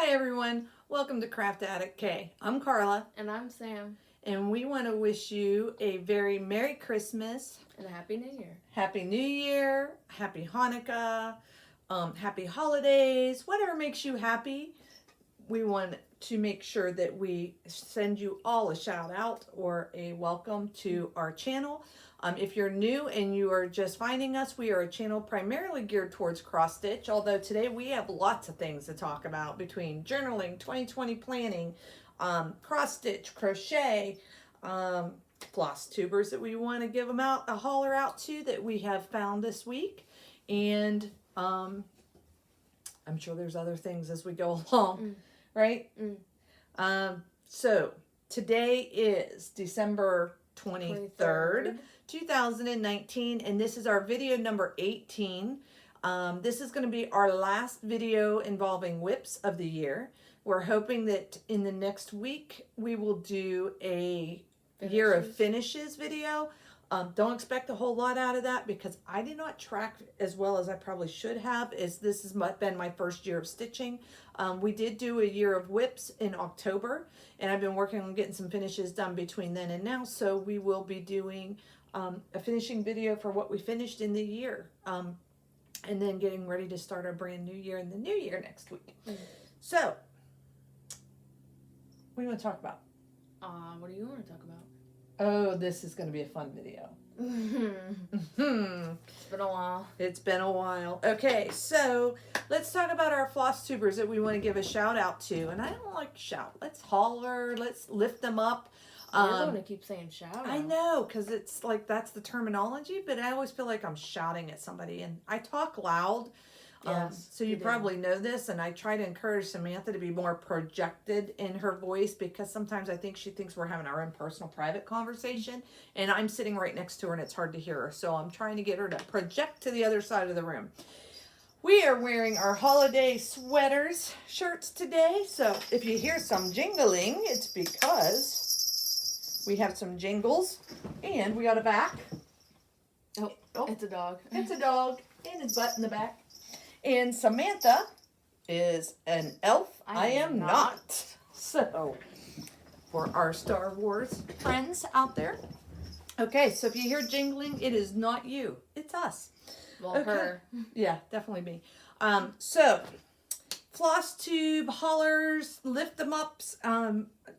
Hi everyone, welcome to Craft Addict K. I'm Carla. And I'm Sam. And we want to wish you a very Merry Christmas. And a Happy New Year. Happy New Year, Happy Hanukkah, Happy Holidays, whatever makes you happy. We want to make sure that we send you all a shout out or a welcome to our channel. If you're new and you are just finding us, we are a channel primarily geared towards cross stitch, although today we have lots of things to talk about between journaling, 2020 planning, cross stitch, crochet, Flosstubers that we want to give them out a holler out to that we have found this week. And I'm sure there's other things as we go along, right? So today is December 23rd. 2019, and this is our video number 18. This is going to be our last video involving whips of the year. We're hoping that in the next week we will do a year of finishes video. Don't expect a whole lot out of that because I did not track as well as I probably should have, as this has been my first year of stitching. We did do a year of whips in October, and I've been working on getting some finishes done between then and now, so we will be doing a finishing video for what we finished in the year, and then getting ready to start our brand new year in the new year next week. So, what do you want to talk about? What do you want to talk about? Oh, this is going to be a fun video. It's been a while. It's been a while. Okay, so let's talk about our Flosstubers that we want to give a shout out to. And I don't like shout. Let's holler. Let's lift them up. You're going to keep saying shout out. I know, because it's like that's the terminology, but I always feel like I'm shouting at somebody. And I talk loud. Yes, so you probably know this, and I try to encourage Samantha to be more projected in her voice because sometimes I think she thinks we're having our own personal private conversation, and I'm sitting right next to her and it's hard to hear her. So I'm trying to get her to project to the other side of the room. We are wearing our holiday sweaters, shirts today. So if you hear some jingling, it's because we have some jingles and we got a back. Oh, it's a dog. It's a dog and his butt in the back. And Samantha is an elf. I am not. So, for our Star Wars friends out there. Okay, so if you hear jingling, it is not you. It's us. Well, okay. Her. Yeah, definitely me. So, Flosstube, hollers, lift them ups.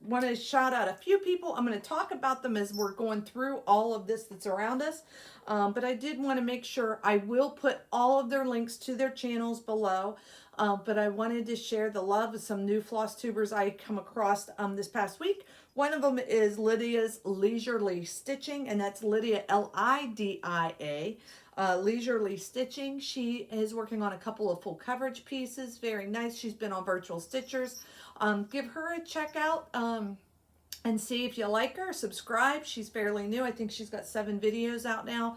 Want to shout out a few people. I'm going to talk about them as we're going through all of this that's around us. But I did want to make sure I will put all of their links to their channels below. But I wanted to share the love of some new Flosstubers I come across this past week. One of them is Lydia's Leisurely Stitching, and that's Lydia, L-I-D-I-A. Leisurely Stitching. She is working on a couple of full coverage pieces. Very nice. She's been on Virtual Stitchers. Give her a check out and see if you like her. Subscribe. She's fairly new. I think she's got 7 videos out now.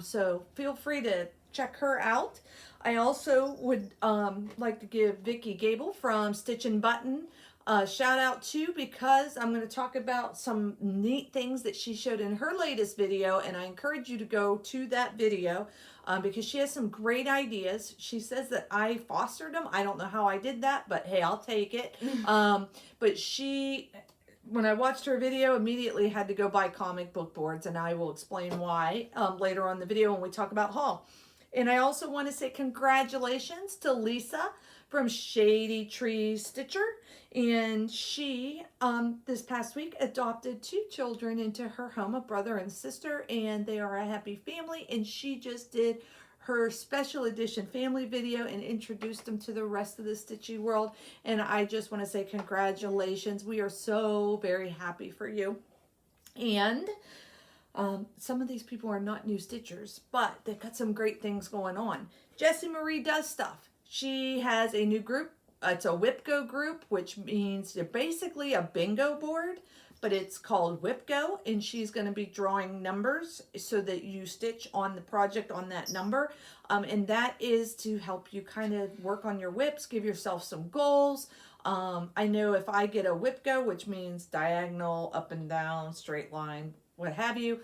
So feel free to check her out. I also would like to give Vicki Gable from Stitch and Button shout out too, because I'm going to talk about some neat things that she showed in her latest video, and I encourage you to go to that video because she has some great ideas. She says that I fostered them. I don't know how I did that, but hey, I'll take it. But she, when I watched her video, immediately had to go buy comic book boards, and I will explain why later on in the video when we talk about haul. And I also want to say congratulations to Lisa from Shady Tree Stitcher. And she, this past week, adopted 2 children into her home, a brother and sister, and they are a happy family. And she just did her special edition family video and introduced them to the rest of the Stitchy world. And I just want to say congratulations. We are so very happy for you. And some of these people are not new stitchers, but they've got some great things going on. Jessie Marie Does Stuff. She has a new group. It's a WhipGo group, which means you're basically a bingo board, but it's called WhipGo, and she's going to be drawing numbers so that you stitch on the project on that number. And that is to help you kind of work on your whips, give yourself some goals. I know if I get a WhipGo, which means diagonal, up and down, straight line, what have you,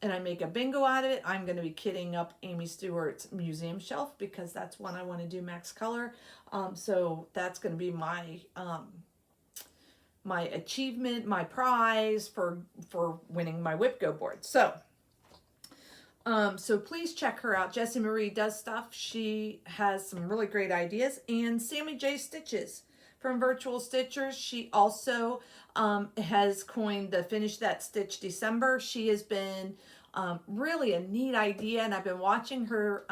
and I make a bingo out of it, I'm going to be kitting up Amy Stewart's museum shelf because that's one I want to do max color. So that's going to be my my achievement, my prize for winning my Whip Go board. So so please check her out. Jessie Marie does stuff. She has some really great ideas. And Sammy J Stitches from Virtual Stitchers. She also has coined the Finish That Stitch December. She has been really a neat idea, and I've been watching her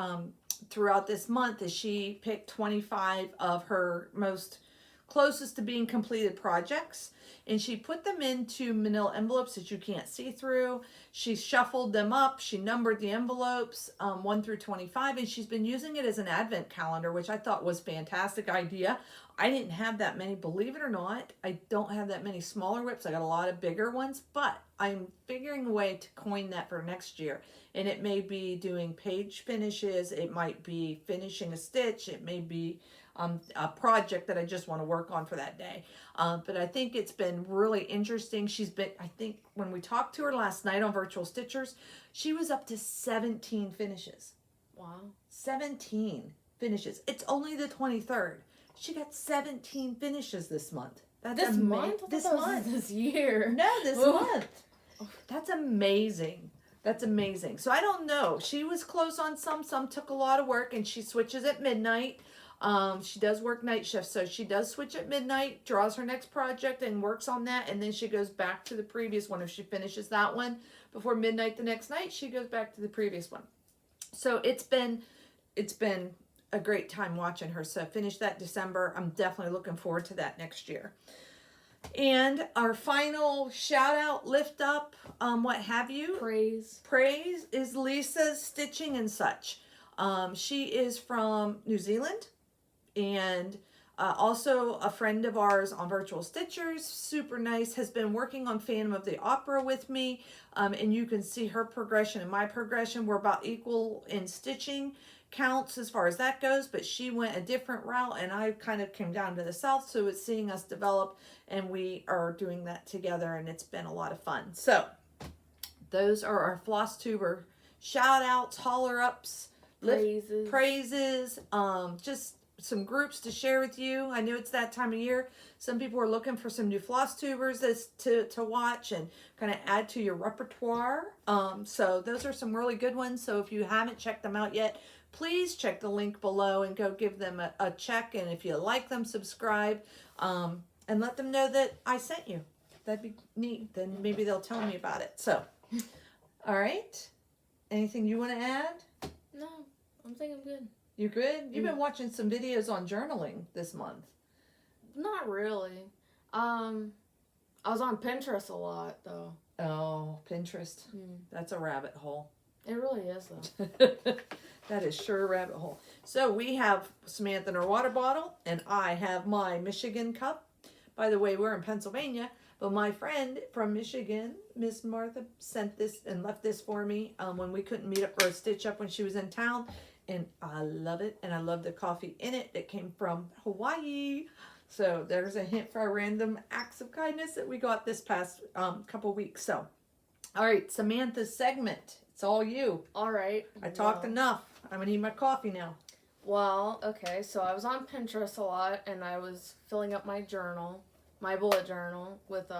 throughout this month as she picked 25 of her most closest to being completed projects, and she put them into manila envelopes that you can't see through. She shuffled them up, she numbered the envelopes 1 through 25, and she's been using it as an advent calendar, which I thought was a fantastic idea. I didn't have that many, believe it or not. I don't have that many smaller whips. I got a lot of bigger ones, but I'm figuring a way to coin that for next year. And it may be doing page finishes, it might be finishing a stitch, it may be a project that I just want to work on for that day. But I think it's been really interesting. She's been, I think when we talked to her last night on Virtual Stitchers, she was up to 17 finishes. Wow. 17 finishes. It's only the 23rd. She got 17 finishes this month. That's This month? This month. This year. No, this Ooh. month. That's amazing. That's amazing. So I don't know. She was close on some took a lot of work, and she switches at midnight. She does work night shifts, so she does switch at midnight, draws her next project and works on that, and then she goes back to the previous one. If she finishes that one before midnight the next night, she goes back to the previous one. So it's been a great time watching her. So finish that December. I'm definitely looking forward to that next year. And our final shout out, lift up, what have you? Praise is Lisa's Stitching and Such. She is from New Zealand, and also a friend of ours on Virtual Stitchers, super nice, has been working on Phantom of the Opera with me, and you can see her progression and my progression. We're about equal in stitching counts as far as that goes, but she went a different route, and I kind of came down to the south, so it's seeing us develop, and we are doing that together, and it's been a lot of fun. So those are our Flosstuber shout outs, holler ups, praises, just some groups to share with you. I know it's that time of year. Some people are looking for some new Flosstubers to watch and kind of add to your repertoire. So those are some really good ones. So if you haven't checked them out yet, please check the link below and go give them a check. And if you like them, subscribe, and let them know that I sent you. That'd be neat. Then maybe they'll tell me about it. So, all right. Anything you want to add? No, I'm thinking good. You good? You've been watching some videos on journaling this month. Not really. I was on Pinterest a lot, though. Oh, Pinterest. That's a rabbit hole. It really is, though. That is sure a rabbit hole. So we have Samantha in her water bottle, and I have my Michigan cup. By the way, we're in Pennsylvania, but my friend from Michigan, Miss Martha, sent this and left this for me when we couldn't meet up for a stitch up when she was in town. And I love it, and I love the coffee in it that came from Hawaii. So there's a hint for our random acts of kindness that we got this past couple weeks. So, all right, Samantha's segment. It's all you. All right. I talked enough. I'm going to need my coffee now. Well, okay, so I was on Pinterest a lot, and I was filling up my journal, my bullet journal, with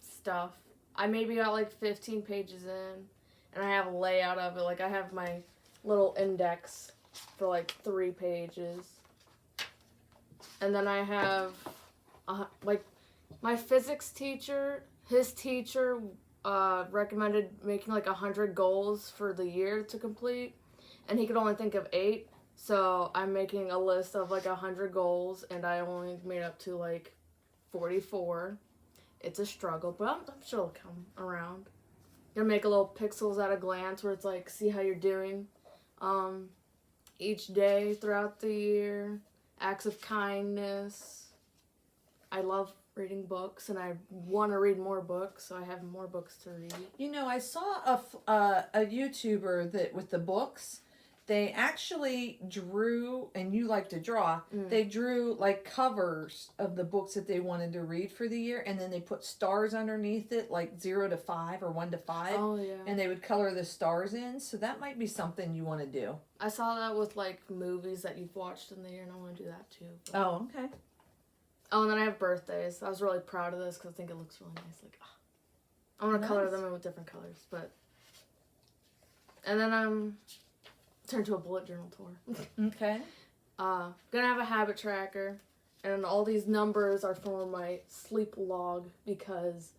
stuff. I maybe got like 15 pages in, and I have a layout of it. Like, I have my little index for like 3 pages. And then I have, like, my physics teacher, his teacher recommended making like 100 goals for the year to complete. And he could only think of 8. So I'm making a list of like 100 goals, and I only made up to like 44. It's a struggle, but I'm sure it'll come around. Gonna make a little pixels at a glance where it's like, see how you're doing each day throughout the year. Acts of kindness. I love reading books, and I want to read more books, so I have more books to read. You know, I saw a YouTuber that with the books, they actually drew, and you like to draw, Mm. they drew like covers of the books that they wanted to read for the year, and then they put stars underneath it, like 0 to 5 or 1 to 5. Oh yeah. And they would color the stars in, so that might be something you want to do. I saw that with like movies that you've watched in the year, and I want to do that too. But... Oh, okay. Oh, and then I have birthdays. I was really proud of this because I think it looks really nice. Like, I want to color them in with different colors, but. And then turn to a bullet journal tour. Okay. Gonna have a habit tracker, and all these numbers are for my sleep log because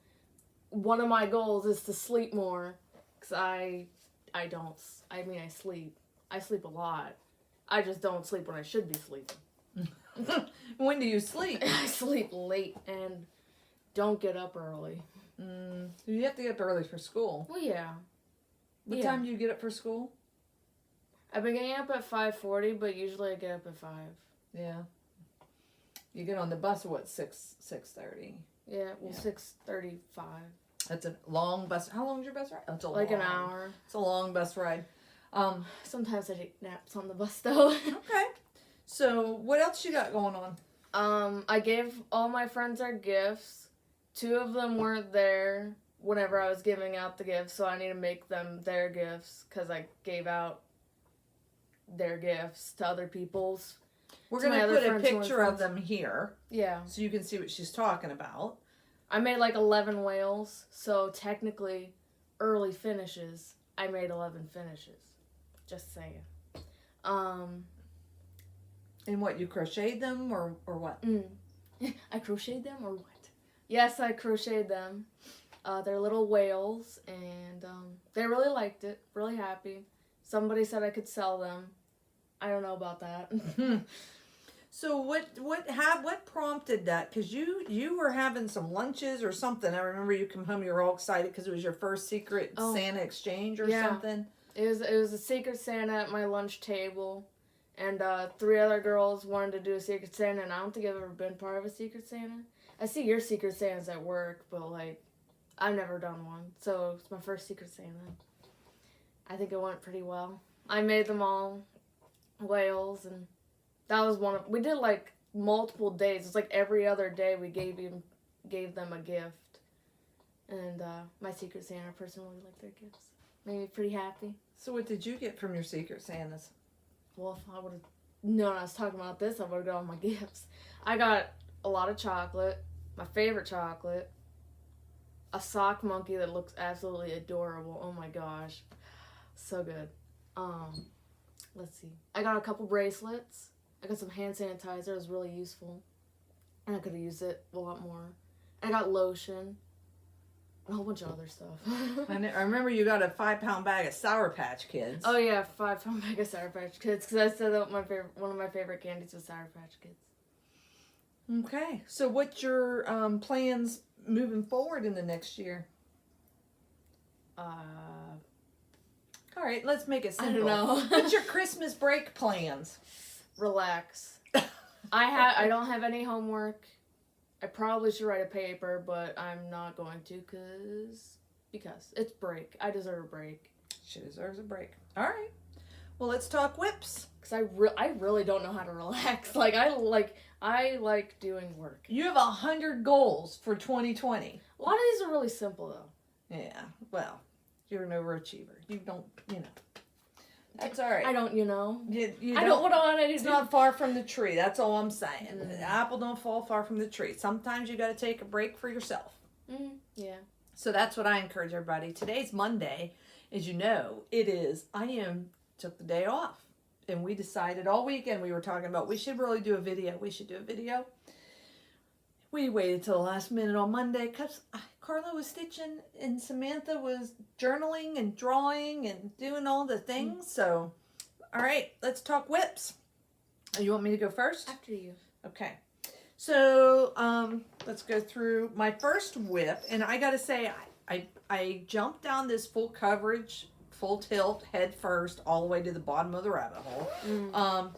one of my goals is to sleep more. Cause I sleep. I sleep a lot. I just don't sleep when I should be sleeping. When do you sleep? I sleep late and don't get up early. You have to get up early for school. Well, yeah. What time do you get up for school? I've been getting up at 5:40, but usually I get up at 5. Yeah. You get on the bus at what, 6:30? Yeah, well, 6:35. That's a long bus. How long is your bus ride? That's Like an hour. It's a long bus ride. Sometimes I take naps on the bus though. Okay. So what else you got going on? I gave all my friends their gifts. 2 of them weren't there whenever I was giving out the gifts, so I need to make them their gifts because I gave out their gifts to other people's. We're going to put a picture of them here. Yeah. So you can see what she's talking about. I made like 11 whales, so technically early finishes. I made 11 finishes. Just saying. And what, you crocheted them or what? I crocheted them or what? Yes, I crocheted them. They're little whales, and they really liked it. Really happy. Somebody said I could sell them. I don't know about that. So what prompted that? Because you were having some lunches or something. I remember you come home, you were all excited because it was your first secret Santa exchange or something. It was a secret Santa at my lunch table, and 3 other girls wanted to do a secret Santa, and I don't think I've ever been part of a secret Santa. I see your secret Santas at work, but like I've never done one, so it's my first secret Santa. I think it went pretty well. I made them all whales, and that was we did like multiple days. It's like every other day we gave them a gift, and my secret Santa person really liked their gifts. Made me pretty happy. So what did you get from your secret Santas? Well, if I would have known I was talking about this, I would have got all my gifts. I got a lot of chocolate, my favorite chocolate, a sock monkey that looks absolutely adorable. Oh my gosh, so good. Let's see. I got a couple bracelets. I got some hand sanitizer. It was really useful, and I could have used it a lot more. I got lotion. A whole bunch of other stuff. I remember you got a 5-pound bag of Sour Patch Kids. Oh yeah, 5-pound bag of Sour Patch Kids, because I said that one of my favorite candies was Sour Patch Kids. Okay, so what's your plans moving forward in the next year? All right, let's make it simple. I don't know. What's your Christmas break plans? Relax. I don't have any homework. I probably should write a paper, but I'm not going to because it's break. I deserve a break. She deserves a break. All right. Well, let's talk whips. Because I really don't know how to relax. I like doing work. You have 100 goals for 2020. A lot of these are really simple though. Yeah. Well, you're an overachiever. You don't, That's all right. I don't, You I don't want to. It's not far from the tree. That's all I'm saying. The apple don't fall far from the tree. Sometimes you got to take a break for yourself. Yeah. So that's what I encourage everybody. Today's Monday. As you know, took the day off. And we decided all weekend we were talking about we should really do a video. We should do a video. We waited till the last minute on Monday because Carla was stitching and Samantha was journaling and drawing and doing all the things. So, all right, let's talk whips. You want me to go first? After you. Okay. So, let's go through my first whip. And I got to say, I jumped down this full coverage, full tilt, head first, all the way to the bottom of the rabbit hole.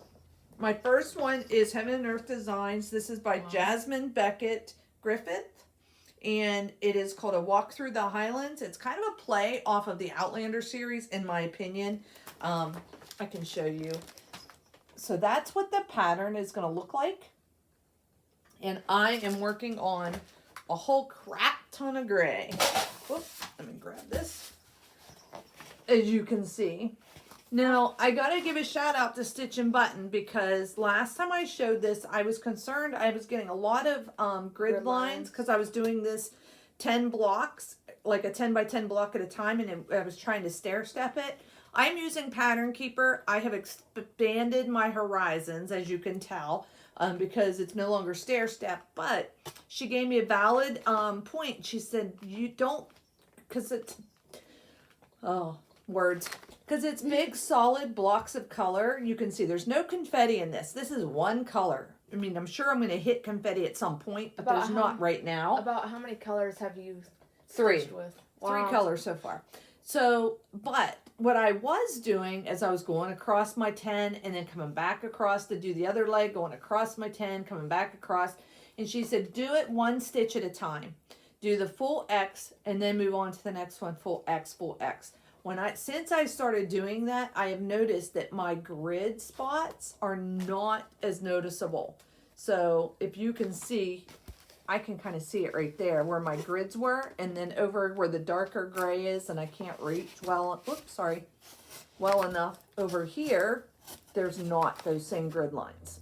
My first one is Heaven and Earth Designs. This is by Jasmine Beckett Griffith. And it is called A Walk Through the Highlands. It's kind of a play off of the Outlander series, in my opinion. I can show you. So that's what the pattern is going to look like. And I am working on a whole crap ton of gray. Whoops, let me grab this. As you can see. Now, I got to give a shout out to Stitch and Button because last time I showed this, I was concerned I was getting a lot of grid lines because I was doing this 10 blocks, like a 10 by 10 block at a time, and I was trying to stair step it. I'm using Pattern Keeper. I have expanded my horizons, as you can tell, because it's no longer stair step, but she gave me a valid point. She said, you don't, because it's, oh, words. Because it's big, solid blocks of color. You can see there's no confetti in this. This is one color. I mean, I'm sure I'm going to hit confetti at some point, but there's not right now. About how many colors have you Three. stitched with? Wow. 3 colors so far. So, but what I was doing as I was going across my 10 and then coming back across to do the other leg, going across my 10, coming back across. And she said, do it 1 stitch at a time. Do the full X and then move on to the next one, full X, full X. Since I started doing that, I have noticed that my grid spots are not as noticeable. So if you can see, I can kind of see it right there where my grids were, and then over where the darker gray is, and I can't reach well enough over here, there's not those same grid lines.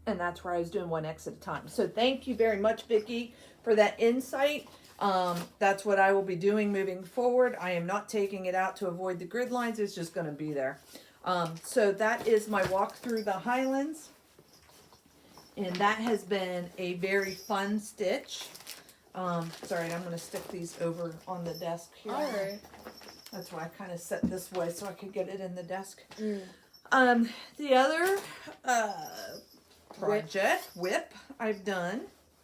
And that's where I was doing 1 X at a time. So thank you very much, Vicki, for that insight. That's what I will be doing moving forward. I am not taking it out to avoid the grid lines. It's just going to be there. So that is my walk through the Highlands. And that has been a very fun stitch. Sorry, I'm going to stick these over on the desk here. All right. That's why I kind of set this way so I could get it in the desk. The other project, whip, I've done.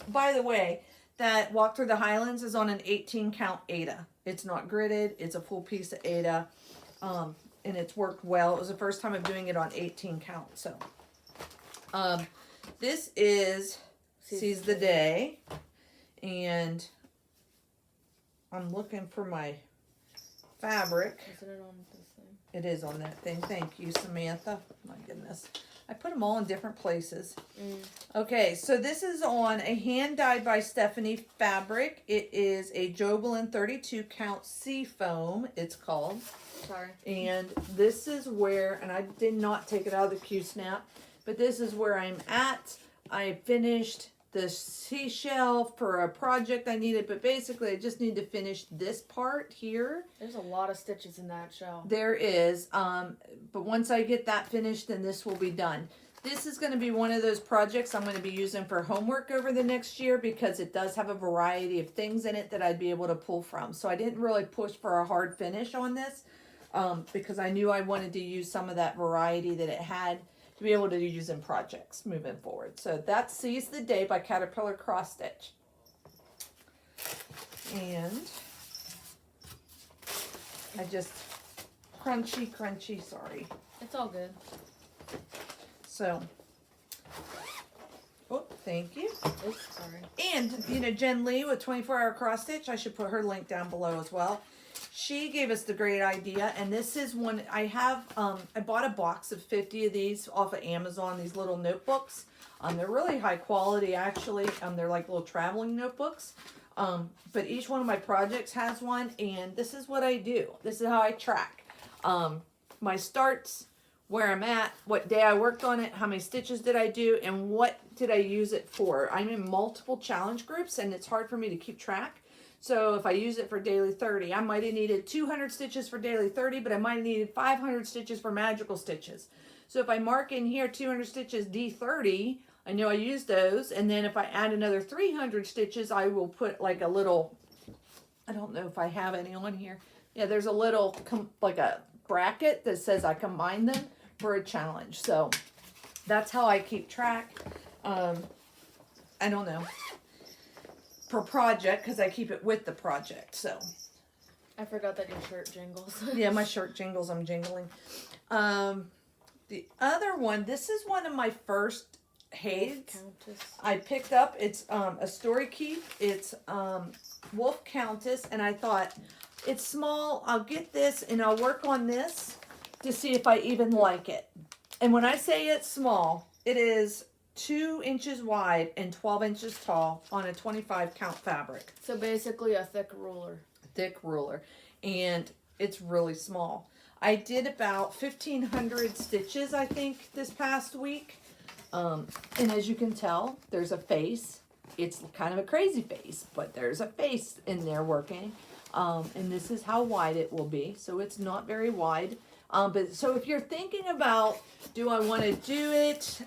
By the way, that walk through the Highlands is on an 18 count Aida. It's not gridded. It's a full piece of Aida. And it's worked well. It was the first time I'm doing it on 18 count. So, this is Seize the Day. And I'm looking for my fabric. Isn't it on this thing? It is on that thing. Thank you, Samantha. My goodness. I put them all in different places. Okay, so this is on a hand dyed by Stephanie fabric. It is a Jobelin 32 count sea foam, it's called. Sorry. And this is where, and I did not take it out of the Q-snap, but this is where I'm at. I finished the seashell for a project I needed, but basically I just need to finish this part here. There's a lot of stitches in that shell. There is, but once I get that finished, then this will be done. This is going to be one of those projects I'm going to be using for homework over the next year because it does have a variety of things in it that I'd be able to pull from. So I didn't really push for a hard finish on this because I knew I wanted to use some of that variety that it had to be able to use in projects moving forward. So that's Seize the Day by Caterpillar Cross Stitch. And I just crunchy, sorry. It's all good. So, oh, thank you. Oops, sorry. And, you know, Jen Lee with 24-hour cross stitch, I should put her link down below as well. She gave us the great idea, and this is one I have. I bought a box of 50 of these off of Amazon, these little notebooks. They're really high quality, actually. They're like little traveling notebooks. But each one of my projects has one, and this is what I do. This is how I track my starts, where I'm at, what day I worked on it, how many stitches did I do, and what did I use it for. I'm in multiple challenge groups, and it's hard for me to keep track. So if I use it for daily 30, I might have needed 200 stitches for daily 30, but I might have needed 500 stitches for magical stitches. So if I mark in here 200 stitches D30, I know I used those. And then if I add another 300 stitches, I will put like a little, I don't know if I have any on here. Yeah, there's a little, like a bracket that says I combine them for a challenge. So that's how I keep track. I don't know. Per project, because I keep it with the project. So I forgot that your shirt jingles. yeah, my shirt jingles. I'm jingling. The other one, this is one of my first Hades I picked up. It's a story keep. It's Wolf Countess, and I thought it's small. I'll get this and I'll work on this to see if I even like it. And when I say it's small, it is 2 inches wide and 12 inches tall on a 25 count fabric. So basically a thick ruler. Thick ruler. And it's really small. I did about 1,500 stitches, I think, this past week. And as you can tell, there's a face. It's kind of a crazy face, but there's a face in there working. And this is how wide it will be. So it's not very wide. But so if you're thinking about, do I want to do it?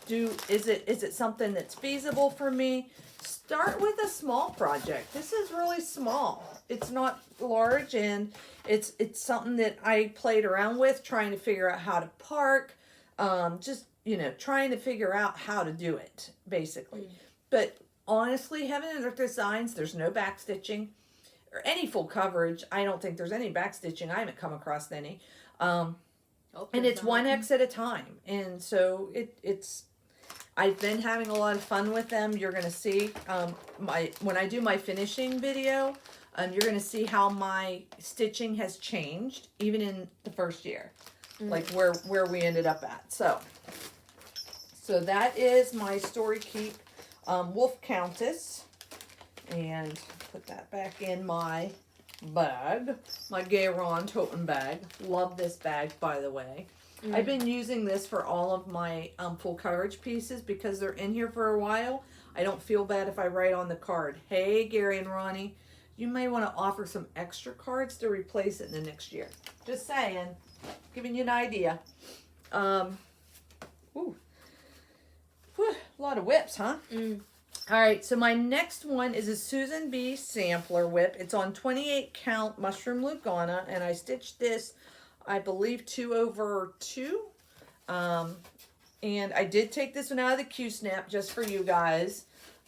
Is it something that's feasible for me? Start with a small project. This is really small. It's not large, and it's something that I played around with, trying to figure out how to park. Just, trying to figure out how to do it, basically. But honestly, Heaven and Earth Designs, there's no back stitching or any full coverage. I don't think there's any back stitching. I haven't come across any. And it's 1X at a time. And so I've been having a lot of fun with them. You're going to see, when I do my finishing video, you're going to see how my stitching has changed, even in the first year, like where we ended up at. So that is my Story Keep Wolf Countess, and put that back in my bag, my Gayron totem bag. Love this bag, by the way. I've been using this for all of my full coverage pieces because they're in here for a while. I don't feel bad if I write on the card, hey, Gary and Ronnie, you may want to offer some extra cards to replace it in the next year. Just saying, giving you an idea. Ooh. Whew, a lot of whips, huh? All right, so my next one is a Susan B. sampler whip. It's on 28 count mushroom Lugana, and I stitched this, I believe, 2/2. And I did take this one out of the Q-snap just for you guys.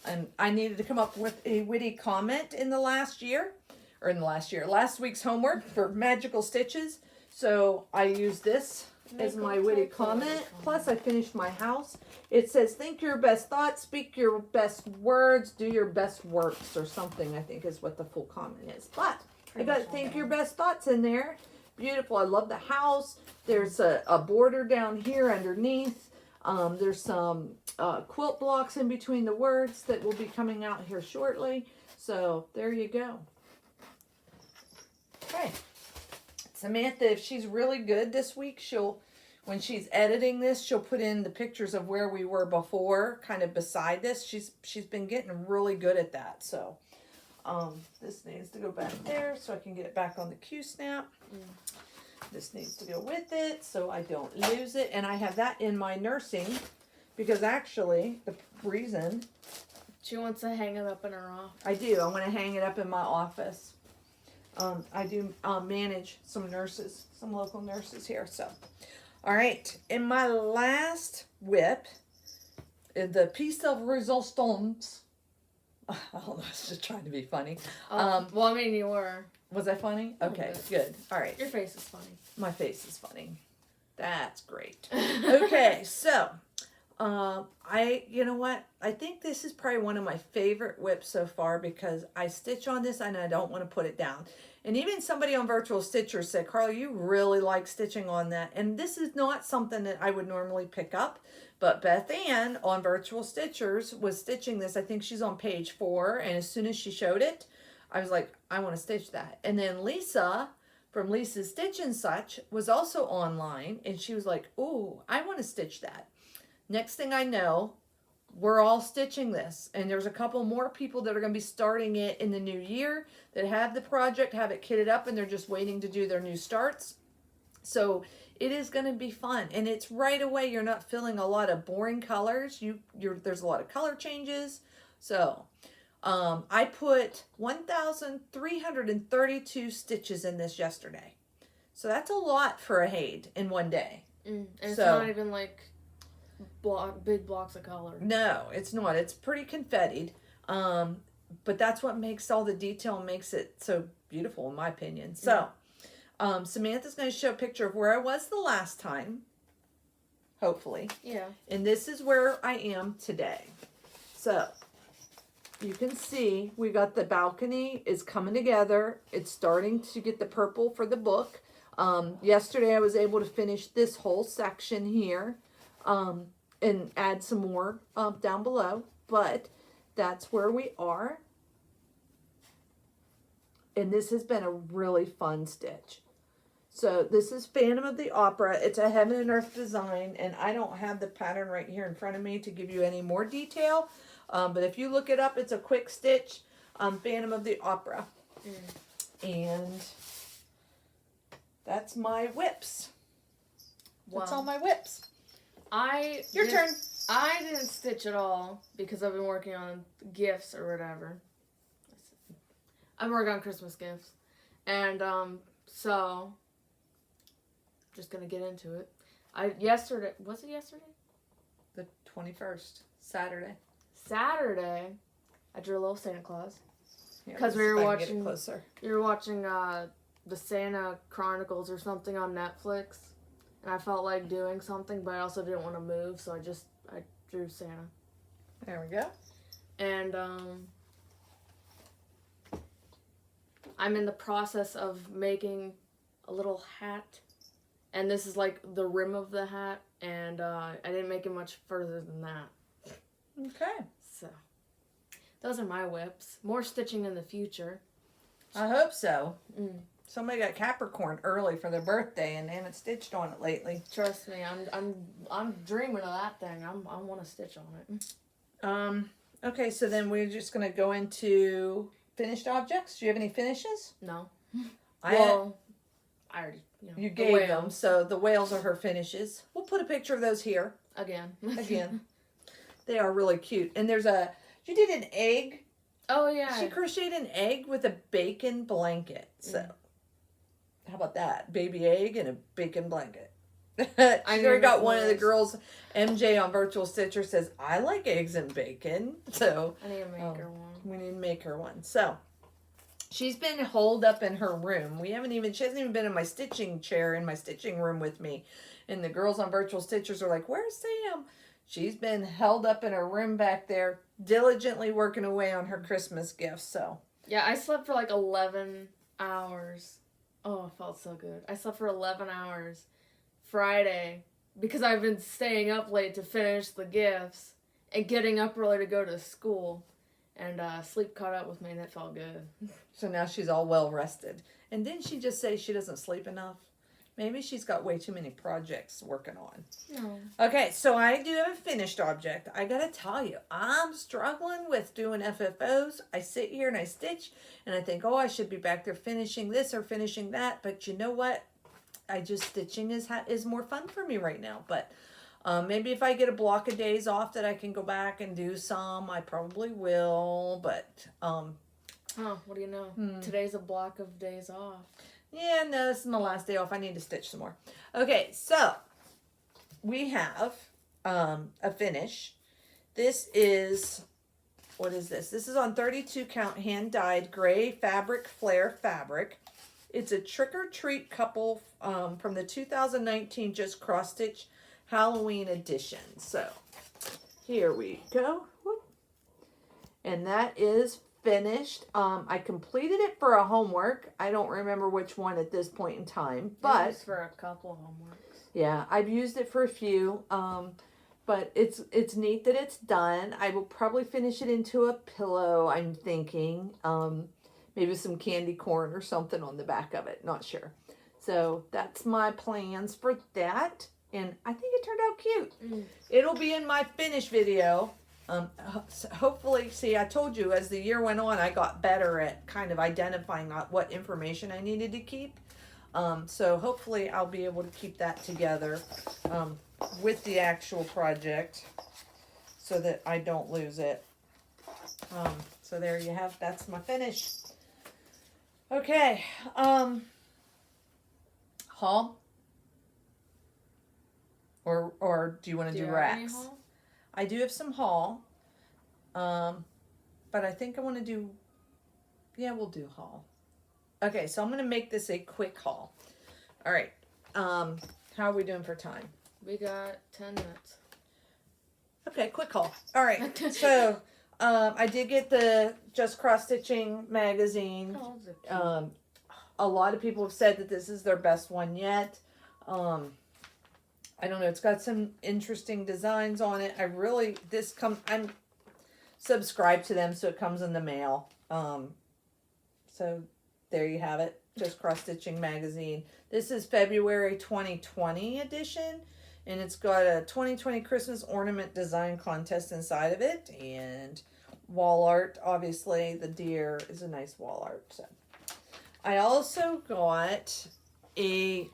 And I needed to come up with a witty comment in the last week's homework for magical stitches. So I used this as my witty comment. Plus, I finished my house. It says, think your best thoughts, speak your best words, do your best works, or something, I think is what the full comment is. But I got think your best thoughts in there. Beautiful. I love the house. There's a border down here underneath. There's some quilt blocks in between the words that will be coming out here shortly. So there you go. Okay. Samantha, if she's really good this week, when she's editing this, she'll put in the pictures of where we were before, kind of beside this. She's been getting really good at that. So this needs to go back there so I can get it back on the Q-snap. This needs to go with it so I don't lose it. And I have that in my nursing because actually the reason... She wants to hang it up in her office. I do. I want to hang it up in my office. I do manage some nurses, some local nurses here. So, all right. In my last whip, the piece of resistance. I don't know. I was just trying to be funny. Well, I mean, you were. Was I funny? Okay, good. All right. Your face is funny. My face is funny. That's great. Okay, so you know what? I think this is probably one of my favorite whips so far because I stitch on this and I don't want to put it down. And even somebody on Virtual Stitcher said, Carla, you really like stitching on that. And this is not something that I would normally pick up. But Beth Ann on Virtual Stitchers was stitching this. I think she's on page 4. And as soon as she showed it, I was like, I want to stitch that. And then Lisa from Lisa's Stitch and Such was also online. And she was like, ooh, I want to stitch that. Next thing I know, we're all stitching this. And there's a couple more people that are going to be starting it in the new year that have the project, have it kitted up, and they're just waiting to do their new starts. So it is going to be fun. And it's right away, you're not feeling a lot of boring colors. There's a lot of color changes. So I put 1,332 stitches in this yesterday. So that's a lot for a Haid in one day. And it's not even like big blocks of color. No, it's not. It's pretty confettied. But that's what makes all the detail, makes it so beautiful in my opinion. So Samantha's going to show a picture of where I was the last time. Hopefully. Yeah. And this is where I am today. So you can see we got the balcony is coming together. It's starting to get the purple for the book. Yesterday I was able to finish this whole section here, and add some more down below, but that's where we are. And this has been a really fun stitch. So this is Phantom of the Opera. It's a Heaven and Earth design, and I don't have the pattern right here in front of me to give you any more detail. But if you look it up, it's a quick stitch, Phantom of the Opera. And that's my whips. That's all my whips. Your turn. I didn't stitch at all because I've been working on gifts or whatever. I'm working on Christmas gifts. And, so, just gonna get into it. Yesterday, was it yesterday? The 21st, Saturday. Saturday, I drew a little Santa Claus. Because we were watching, get it closer. we were watching, the Santa Chronicles or something on Netflix. And I felt like doing something, but I also didn't want to move, so I drew Santa. There we go. And, I'm in the process of making a little hat. And this is like the rim of the hat. And I didn't make it much further than that. Okay. So, those are my whips. More stitching in the future. I hope so. Somebody got Capricorn early for their birthday and they haven't stitched on it lately. Trust me, I'm dreaming of that thing. I want to stitch on it. Okay, so then we're just going to go into finished objects. Do you have any finishes? No. I already, you gave them, so the whales are her finishes. We'll put a picture of those here. Again. They are really cute. And you did an egg. Oh, yeah. She crocheted an egg with a bacon blanket. So, how about that? Baby egg and a bacon blanket. I already got one of the girls, MJ on Virtual Stitcher, says, I like eggs and bacon. So, I need to make her one. We need to make her one. So, she's been holed up in her room. She hasn't even been in my stitching chair in my stitching room with me. And the girls on Virtual Stitchers are like, where's Sam? She's been held up in her room back there, diligently working away on her Christmas gifts. So, yeah, I slept for like 11 hours. Oh, it felt so good. I slept for 11 hours Friday because I've been staying up late to finish the gifts and getting up early to go to school. And sleep caught up with me and it felt good. So now she's all well rested. And didn't she just say she doesn't sleep enough? Maybe she's got way too many projects working on. No. Okay, so I do have a finished object. I gotta tell you, I'm struggling with doing FFOs. I sit here and I stitch, and I think, oh, I should be back there finishing this or finishing that. But you know what? Stitching is more fun for me right now. But maybe if I get a block of days off that I can go back and do some, I probably will. But what do you know? Today's a block of days off. Yeah, no, this is my last day off. I need to stitch some more. Okay, so we have a finish. This is, what is this? This is on 32 count hand-dyed gray fabric flare fabric. It's a Trick or Treat couple from the 2019 Just Cross Stitch Halloween edition. So here we go. Whoop. And that is finished. I completed it for a homework. I don't remember which one at this point in time, but for a couple of homeworks. Yeah, I've used it for a few. But it's neat that it's done. I will probably finish it into a pillow, I'm thinking. Maybe some candy corn or something on the back of it. Not sure. So that's my plans for that. And I think it turned out cute. It'll be in my finish video. Hopefully, see, I told you as the year went on, I got better at kind of identifying what information I needed to keep. So hopefully I'll be able to keep that together with the actual project so that I don't lose it. So there you have, that's my finish. Okay, haul? Or do you want to do racks? I do have some haul, but I think I want to do, yeah, we'll do haul. Okay, so I'm going to make this a quick haul. All right, how are we doing for time? We got 10 minutes. Okay, quick haul. All right, so I did get the Just Cross Stitching magazine. A lot of people have said that this is their best one yet. I don't know. It's got some interesting designs on it. I'm subscribed to them, so it comes in the mail. So there you have it. Just Cross Stitching Magazine. This is February 2020 edition, and it's got a 2020 Christmas ornament design contest inside of it, and wall art. Obviously, the deer is a nice wall art. So I also got a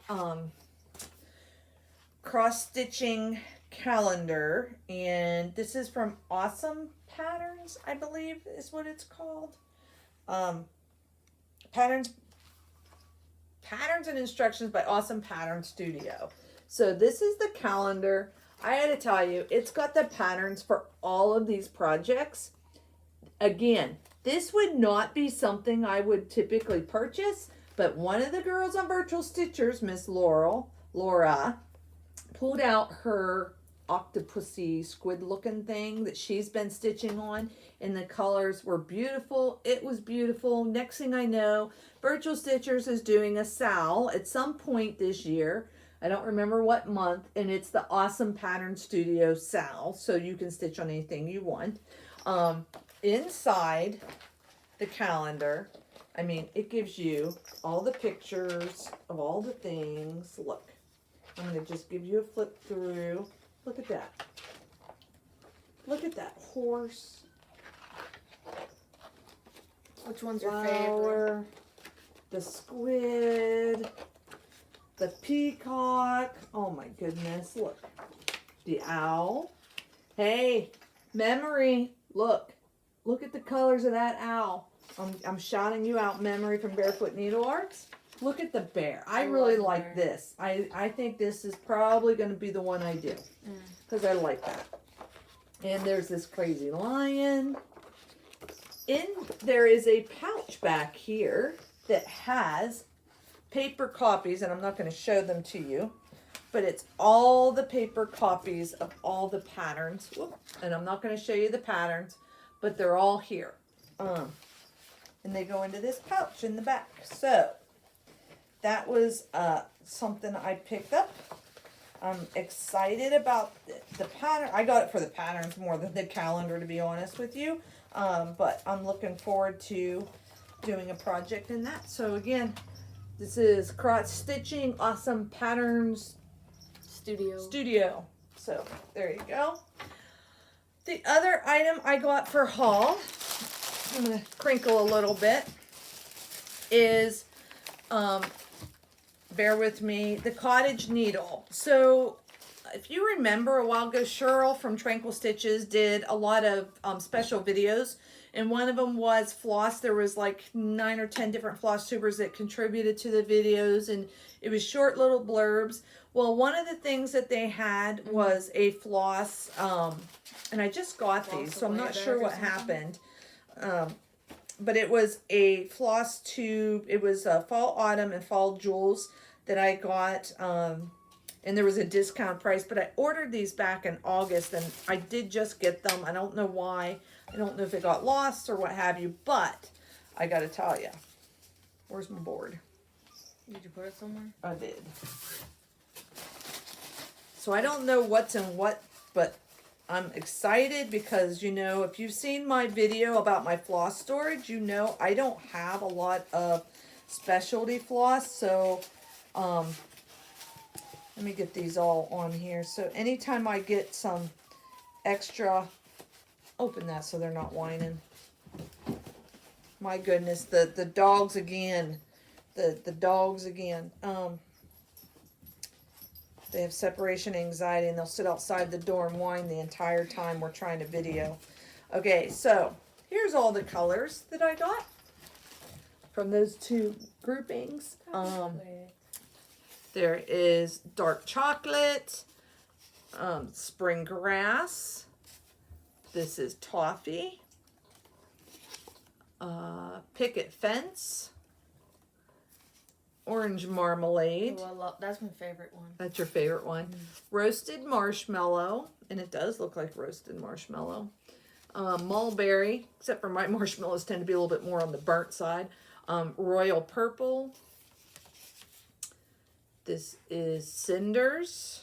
cross stitching calendar, and this is from Awesome Patterns, I believe is what it's called. Patterns and Instructions by Awesome Pattern Studio. So this is the calendar. I had to tell you, it's got the patterns for all of these projects. Again, this would not be something I would typically purchase, but one of the girls on Virtual Stitchers, Miss Laura, pulled out her octopusy squid looking thing that she's been stitching on, and the colors were beautiful. It was beautiful. Next thing I know, Virtual Stitchers is doing a sale at some point this year. I don't remember what month, and it's the Awesome Pattern Studio sale, so you can stitch on anything you want. Inside the calendar, I mean, it gives you all the pictures of all the things. Look, I'm going to just give you a flip through. Look at that. Look at that horse. Which one's your Flower, favorite? the squid, the peacock. Oh my goodness, look. The owl. Hey, Memory, look. Look at the colors of that owl. I'm shouting you out, Memory from Barefoot Needle Arts. Look at the bear. I really like this. I think this is probably going to be the one I do. Because I like that. And there's this crazy lion. There is a pouch back here that has paper copies. And I'm not going to show them to you. But it's all the paper copies of all the patterns. Whoop. And I'm not going to show you the patterns. But they're all here. And they go into this pouch in the back. So that was something I picked up. I'm excited about the pattern. I got it for the patterns more than the calendar, to be honest with you. But I'm looking forward to doing a project in that. So again, this is Cross Stitching Awesome Patterns Studio. So there you go. The other item I got for haul, I'm going to crinkle a little bit, is, bear with me, the cottage needle. So if you remember a while ago, Cheryl from Tranquil Stitches did a lot of special videos, and one of them was floss. There was like 9 or 10 different Flosstubers that contributed to the videos, and it was short little blurbs. Well, one of the things that they had was a floss, and I just got these, so I'm not sure what happened. But it was a floss tube. It was fall, autumn, and fall jewels that I got, and there was a discount price. But I ordered these back in August, and I did just get them. I don't know why. I don't know if it got lost or what have you, but I got to tell you. Where's my board? Did you put it somewhere? I did. So I don't know what's in what, but I'm excited because, you know, if you've seen my video about my floss storage, you know I don't have a lot of specialty floss. So, let me get these all on here. So anytime I get some extra, open that so they're not whining. My goodness, the dogs again. The dogs again. They have separation anxiety, and they'll sit outside the door and whine the entire time we're trying to video. Okay, so here's all the colors that I got from those two groupings. There is dark chocolate, spring grass. This is toffee, picket fence, orange marmalade. Oh, that's my favorite one. That's your favorite one. Roasted marshmallow, and it does look like roasted marshmallow. Mulberry, except for my marshmallows tend to be a little bit more on the burnt side. Royal purple, This is Cinders.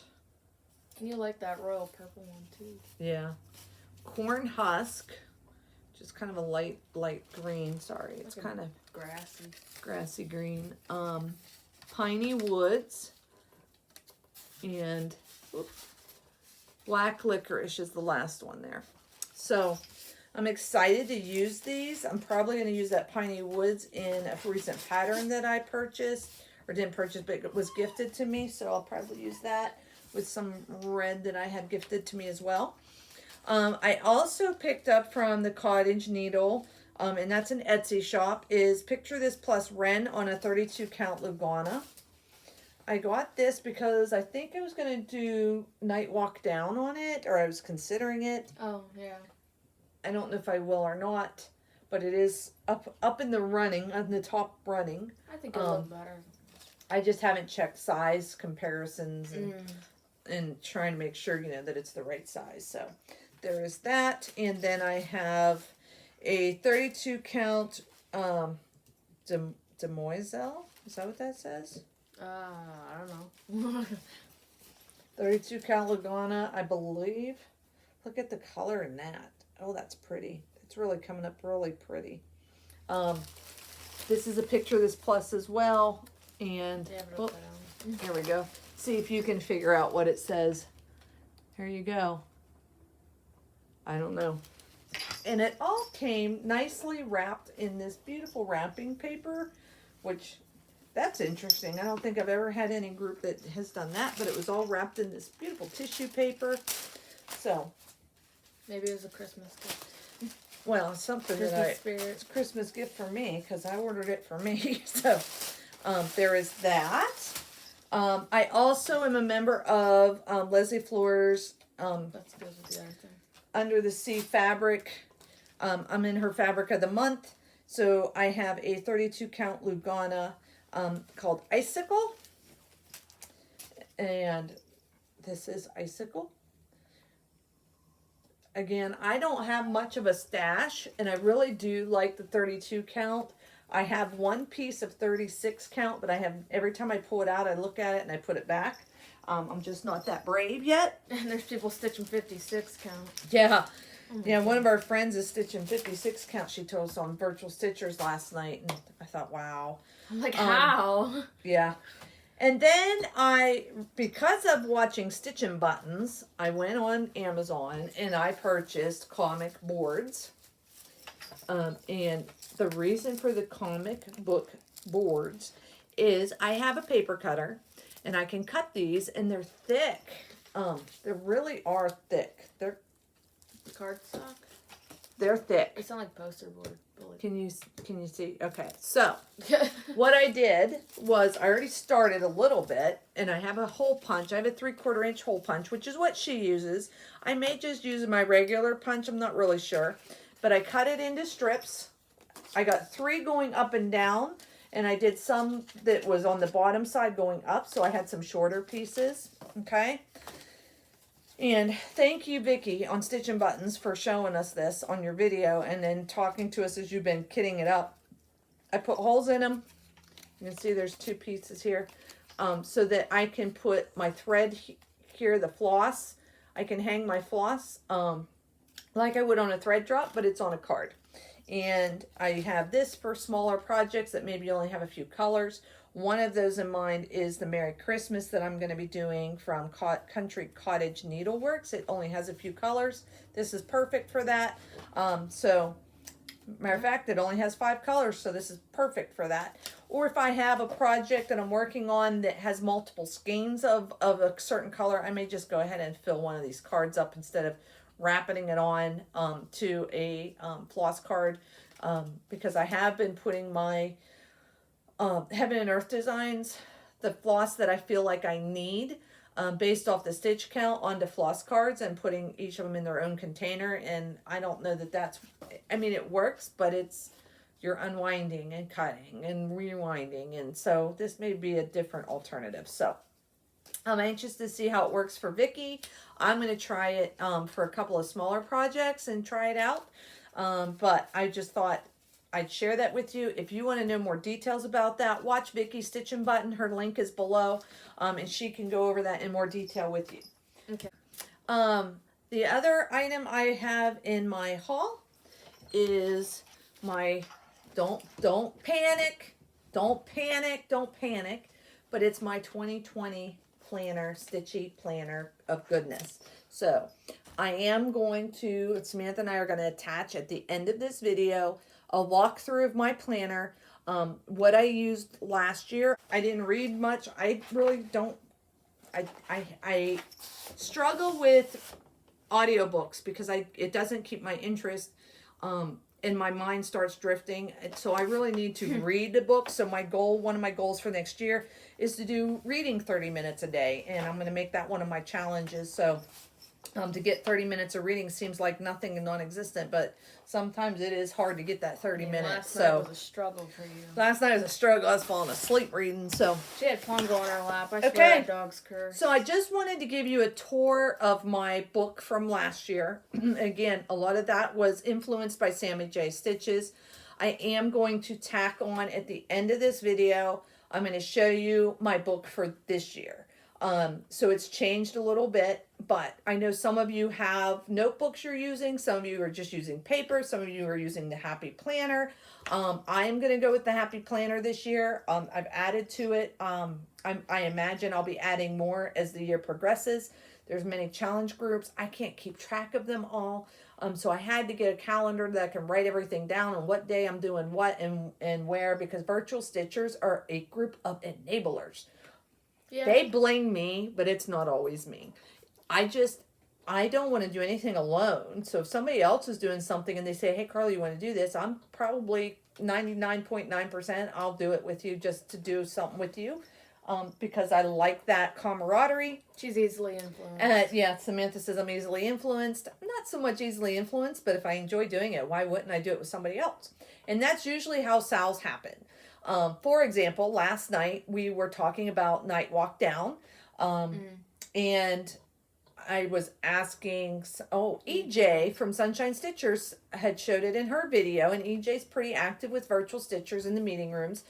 You like that royal purple one too. Yeah. Corn husk. Just kind of a light green. Sorry, it's Like a kind of grassy green. Piney woods. And black licorice is the last one there. So I'm excited to use these. I'm probably going to use that Piney Woods in a recent pattern that I purchased. Or didn't purchase, but it was gifted to me. So I'll probably use that with some red that I had gifted to me as well. I also picked up from the Cottage Needle, and that's an Etsy shop, is Picture This Plus Wren on a 32 count Lugana. I got this because I think I was going to do Night Walk Down on it, or I was considering it. Oh, yeah. I don't know if I will or not, but it is up in the running, on the top running. I think it'll look better. I just haven't checked size comparisons and trying to make sure, that it's the right size. So there is that. And then I have a 32 count Demoiselle. Is that what that says? I don't know. 32 count Lugana, I believe. Look at the color in that. Oh, that's pretty. It's really coming up really pretty. This is a Picture This Plus as well. And here we go. See if you can figure out what it says. Here you go. I don't know. And it all came nicely wrapped in this beautiful wrapping paper, which that's interesting. I don't think I've ever had any group that has done that, but it was all wrapped in this beautiful tissue paper. So maybe it was a Christmas gift. Well, it's something Christmas spirit. It's a Christmas gift for me because I ordered it for me. So there is that. I also am a member of Leslie Floor's That's good with the other thing. Under the Sea fabric. I'm in her fabric of the month. So I have a 32 count Lugana called Icicle. And this is Icicle. Again, I don't have much of a stash, and I really do like the 32 count. I have one piece of 36 count, but I have, every time I pull it out, I look at it and I put it back. I'm just not that brave yet. And there's people stitching 56 count. Yeah. Oh Yeah, one of our friends is stitching 56 count, she told us on Virtual Stitchers last night, and I thought, wow. I'm like, how? Yeah. And then because of watching Stitching Buttons, I went on Amazon and I purchased comic boards. And the reason for the comic book boards is I have a paper cutter and I can cut these and they're thick. They really are thick. They're Cardstock? They're thick. They sound like poster board. Can you see? Okay, so what I did was I already started a little bit, and I have a hole punch. I have a 3/4 inch hole punch, which is what she uses. I may just use my regular punch. I'm not really sure, but I cut it into strips. I got 3 going up and down, and I did some that was on the bottom side going up, so I had some shorter pieces. Okay. And thank you, Vicki, on Stitching Buttons for showing us this on your video and then talking to us as you've been kitting it up. I put holes in them. You can see there's 2 pieces here so that I can put my thread here, the floss. I can hang my floss like I would on a thread drop, but it's on a card. And I have this for smaller projects that maybe only have a few colors. One of those in mind is the Merry Christmas that I'm going to be doing from Country Cottage Needleworks. It only has a few colors. This is perfect for that. So, matter of fact, it only has 5 colors, so this is perfect for that. Or if I have a project that I'm working on that has multiple skeins of a certain color, I may just go ahead and fill one of these cards up instead of wrapping it on to a floss card because I have been putting my Heaven and Earth Designs, the floss that I feel like I need based off the stitch count onto floss cards and putting each of them in their own container. And I don't know that that's, I mean, it works, but it's, you're unwinding and cutting and rewinding. And so this may be a different alternative. So I'm anxious to see how it works for Vicki. I'm going to try it for a couple of smaller projects and try it out. But I just thought I'd share that with you. If you want to know more details about that, watch Vicky's Stitching Button. Her link is below, and she can go over that in more detail with you. Okay. The other item I have in my haul is my don't panic, don't panic, but it's my 2020 planner, Stitchy planner of goodness. So I am going to, Samantha and I are going to attach at the end of this video a walkthrough of my planner. What I used last year, I didn't read much. I really don't, I struggle with audiobooks because it doesn't keep my interest, and my mind starts drifting. And so I really need to read the book. So one of my goals for next year is to do reading 30 minutes a day. And I'm going to make that one of my challenges. So to get 30 minutes of reading seems like nothing and non-existent, but sometimes it is hard to get that 30 minutes. Last night was a struggle for you. Last night was a struggle. I was falling asleep reading. So she had Pongo on her lap. I swear that dog's curse. So I just wanted to give you a tour of my book from last year. Again, a lot of that was influenced by Sammy J. Stitches. I am going to tack on at the end of this video, I'm going to show you my book for this year. So it's changed a little bit, but I know some of you have notebooks you're using. Some of you are just using paper. Some of you are using the Happy Planner. I am going to go with the Happy Planner this year. I've added to it. I imagine I'll be adding more as the year progresses. There's many challenge groups. I can't keep track of them all. So I had to get a calendar that I can write everything down on what day I'm doing what and where, because Virtual Stitchers are a group of enablers. Yeah. They blame me, but it's not always me. I don't want to do anything alone. So if somebody else is doing something and they say, hey, Carly, you want to do this? I'm probably 99.9% I'll do it with you, just to do something with you, because I like that camaraderie. She's easily influenced. Yeah, Samantha says I'm easily influenced. I'm not so much easily influenced, but if I enjoy doing it, why wouldn't I do it with somebody else? And that's usually how SALs happen. For example, last night we were talking about Night Walk Down, and I was asking, EJ from Sunshine Stitchers had showed it in her video, and EJ's pretty active with Virtual Stitchers in the meeting rooms.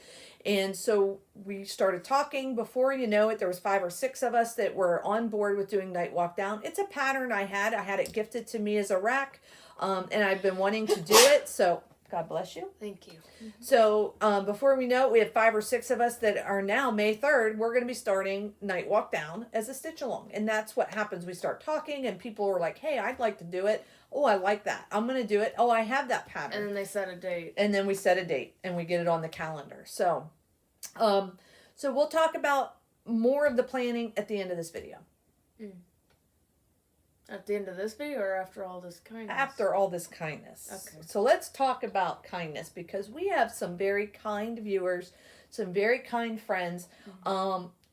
And so we started talking. Before you know it, there was 5 or 6 of us that were on board with doing Night Walk Down. It's a pattern I had it gifted to me as a rack, and I've been wanting to do it, so God bless you. Thank you. So before we know it, we have 5 or 6 of us that are now May 3rd. We're going to be starting Night Walk Down as a stitch along. And that's what happens. We start talking and people are like, hey, I'd like to do it. Oh, I like that. I'm going to do it. Oh, I have that pattern. And then they set a date. And then we set a date and we get it on the calendar. So, so we'll talk about more of the planning at the end of this video. At the end of this video or after all this kindness? After all this kindness. Okay. So let's talk about kindness, because we have some very kind viewers, some very kind friends.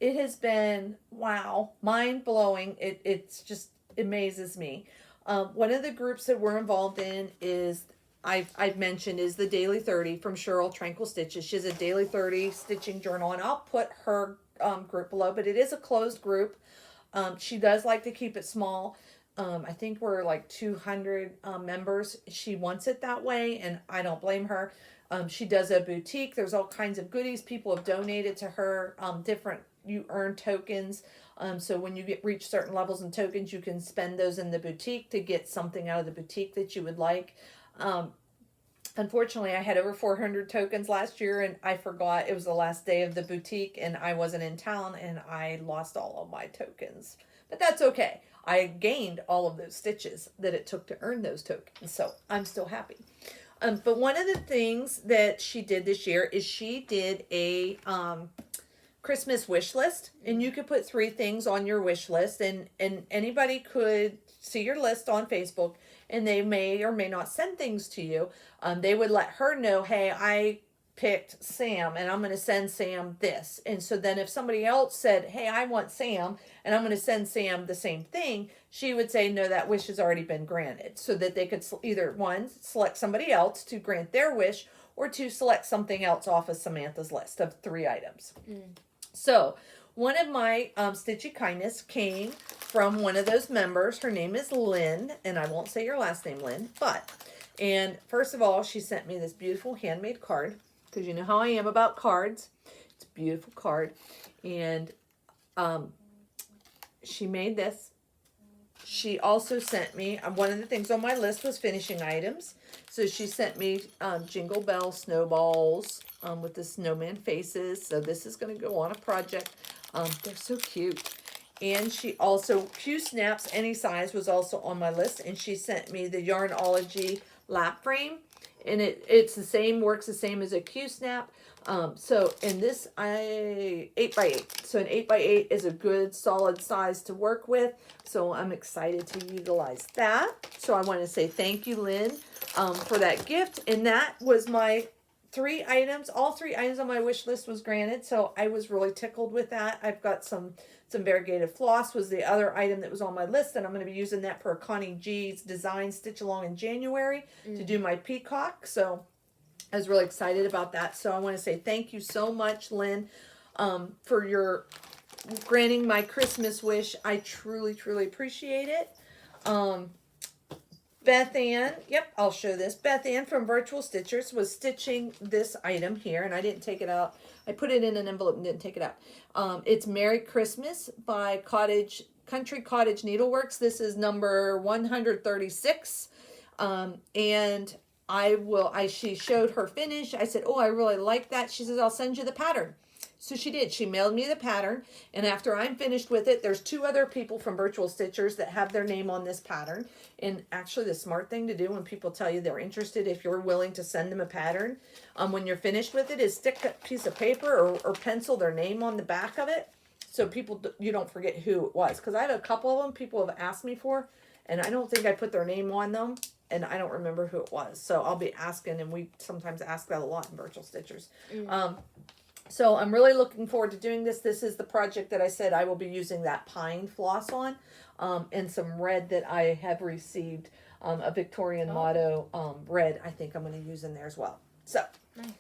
It has been, wow, mind-blowing. It's just amazes me. One of the groups that we're involved in is, I've mentioned, is the Daily 30 from Cheryl Tranquil Stitches. She has a Daily 30 stitching journal, and I'll put her group below, but it is a closed group. She does like to keep it small. I think we're like 200 members. She wants it that way, and I don't blame her. She does a boutique. There's all kinds of goodies. People have donated to her. You earn tokens. So when you reach certain levels and tokens, you can spend those in the boutique to get something out of the boutique that you would like. Unfortunately, I had over 400 tokens last year, and I forgot it was the last day of the boutique, and I wasn't in town, and I lost all of my tokens. But that's okay. I gained all of those stitches that it took to earn those tokens, so I'm still happy. But one of the things that she did this year is she did a Christmas wish list, and you could put 3 things on your wish list, and anybody could see your list on Facebook, and they may or may not send things to you. They would let her know, hey, I picked Sam, and I'm going to send Sam this. And so then if somebody else said, hey, I want Sam, and I'm going to send Sam the same thing, she would say, no, that wish has already been granted, so that they could either, 1, select somebody else to grant their wish, or 2, select something else off of Samantha's list of 3 items. So one of my Stitchy kindness came from one of those members. Her name is Lynn, and I won't say your last name, Lynn, but And first of all, she sent me this beautiful handmade card, because you know how I am about cards. It's a beautiful card. And she made this. She also sent me, one of the things on my list was finishing items. So she sent me Jingle Bell snowballs with the snowman faces. So this is going to go on a project. They're so cute. And she also, Q Snaps any size was also on my list. And she sent me the Yarnology lap frame. And it's the same, works the same as a Q Snap. So in this, 8x8. So an 8x8 is a good solid size to work with. So I'm excited to utilize that. So I want to say thank you, Lynn, for that gift. And that was my 3 items. All 3 items on my wish list was granted. So I was really tickled with that. I've got some variegated floss was the other item that was on my list, and I'm going to be using that for Connie G's design stitch along in January to do my peacock. So I was really excited about that. So I want to say thank you so much, Lynn, for your granting my Christmas wish. I truly, truly appreciate it. Beth Ann, yep, I'll show this. Beth Ann from Virtual Stitchers was stitching this item here, and I didn't take it out. I put it in an envelope and didn't take it out. It's Merry Christmas by Country Cottage Needleworks. This is number 136. And she showed her finish. I said, oh, I really like that. She says, I'll send you the pattern. So she did. She mailed me the pattern. And after I'm finished with it, there's 2 other people from Virtual Stitchers that have their name on this pattern. And actually the smart thing to do when people tell you they're interested, if you're willing to send them a pattern, when you're finished with it, is stick a piece of paper or pencil their name on the back of it. So you don't forget who it was. Because I have a couple of them people have asked me for. And I don't think I put their name on them. And I don't remember who it was. So I'll be asking. And we sometimes ask that a lot in Virtual Stitchers. So I'm really looking forward to doing this. This is the project that I said I will be using that pine floss on. And some red that I have received. A Victorian motto red I think I'm going to use in there as well. So Nice.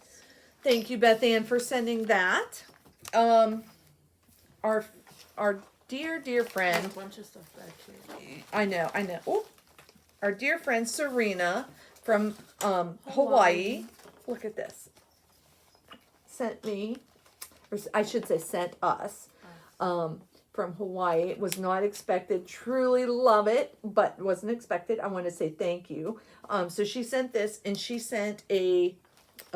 Thank you, Beth Ann, for sending that. Our dear friend. A bunch of stuff back here. I know. Oh, our dear friend Serena from Hawaii. Look at this. Sent me, or I should say sent us, from Hawaii. It was not expected. Truly love it, but wasn't expected. I want to say thank you. So she sent this, and she sent a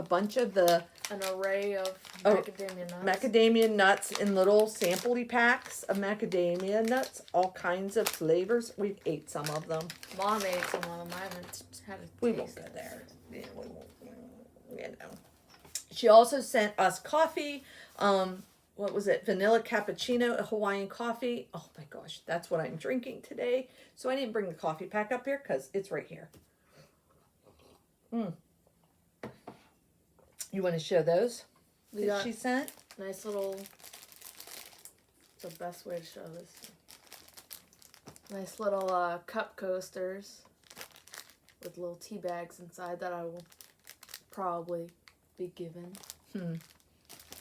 bunch of an array of macadamia nuts. Macadamia nuts in little sampley packs of macadamia nuts, all kinds of flavors. We've ate some of them. Mom ate some of them. I haven't had a taste. We won't go there. Yeah, we won't. You know. She also sent us coffee. What was it? Vanilla cappuccino, a Hawaiian coffee. Oh my gosh, that's what I'm drinking today. So I didn't bring the coffee pack up here because it's right here. You want to show those that she sent? Nice little, the best way to show this. Nice little cup coasters with little tea bags inside that I will probably be given.